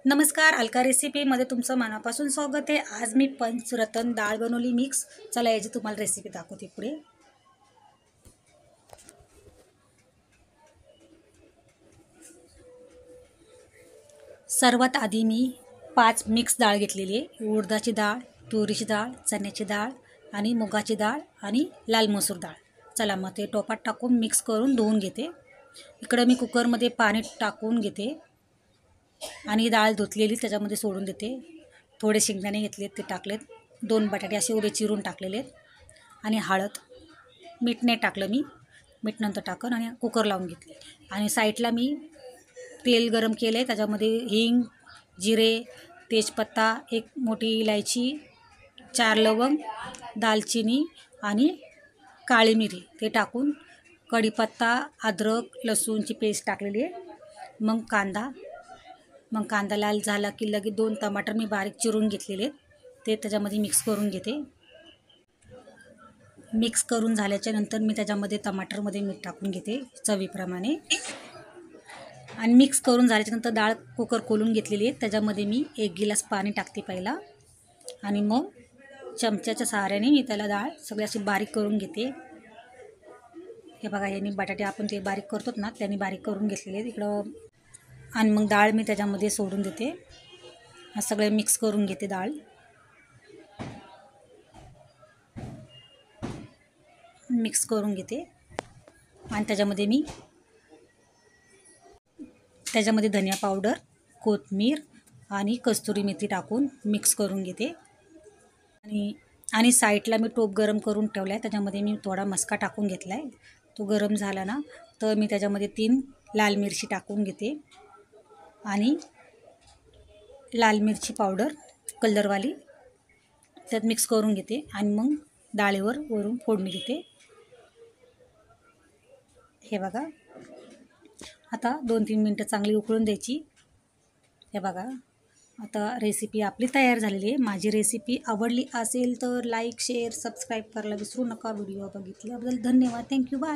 नमस्कार, अलका रेसिपीमध्ये तुमचं मनापासून स्वागत आहे। आज मी पंचरत्न डाळ बनवली मिक्स। चला याची तुम्हाला रेसिपी दाखवते पुढे। सर्वात आधी मी 5 मिक्स डाळ घेतलेली आहे। उडदाची डाळ, तुरीची डाळ, चण्याची डाळ आणि मुगाची डाळ आणि लाल मसूर डाळ। चला मग ते टोपात टाकून मिक्स करून धुवून घेते। इकडे मी कुकरमध्ये पाणी टाकून घेते आणि डाळ धुतलेली त्याच्यामध्ये सोडून देते। थोडे शेंगदाणे घेतलेत ते टाकलेत, 2 बटाटे असे उभे चिरून टाकलेले आणि हळद, मीठ नाही टाकलं मी, मीठ नंतर टाकन आणि कुकर लावून घेतले। आणि साईडला मी तेल गरम केले, त्याच्यामध्ये हिंग, जिरे, तेजपत्ता, 1 मोठी इलायची, 4 लवंग, दालचिनी आणि काळी मिरी ते टाकून कढीपत्ता, अद्रक, लसूणची पेस्ट टाकलेली आहे। मग कांदा लाल झाला की लगेच 2 टमाटर मी बारीक चिरून घेतलेले ते त्याच्यामध्ये मिक्स करून घेते। मिक्स करून झाल्याच्या नंतर मी त्याच्यामध्ये टमाटरमध्ये मीठ टाकून घेते चवीप्रमाणे। आणि मिक्स करून झाल्याच्यानंतर डाळ कुकर खोलून घेतलेली आहे, त्याच्यामध्ये मी 1 गिलास पाणी टाकते पहिला आणि मग चमच्याच्या सहाऱ्याने मी त्याला डाळ सगळी अशी बारीक करून घेते। हे बघा, यांनी बटाटे आपण ते बारीक करतो ना, त्यांनी बारीक करून घेतलेले आहेत इकडं। आणि मग डाळ मी त्याच्यामध्ये सोडून देते, सगळे मिक्स करून घेते डाळ। मिक्स करून घेते आणि त्याच्यामध्ये धनिया पावडर, कोथिंबीर आणि कस्तुरी मेथी टाकून मिक्स करून घेते। आणि साईडला मी टोप गरम करून ठेवला आहे, त्याच्यामध्ये मी थोडा मस्का टाकून घेतला आहे। तो गरम झाला ना तर मी त्याच्यामध्ये 3 लाल मिरची टाकून घेते आणि लाल मिरची पावडर कलरवाली त्यात मिक्स करून घेते आणि मग डाळीवर वरून फोडणी देते। हे बघा, आता 2-3 मिनटं चांगली उकळून द्यायची। हे बघा, आता रेसिपी आपली तयार झालेली आहे। माझी रेसिपी आवडली असेल तर लाईक, शेअर, सबस्क्राईब करायला विसरू नका। व्हिडिओ बघितल्याबद्दल धन्यवाद। Thank you, bye.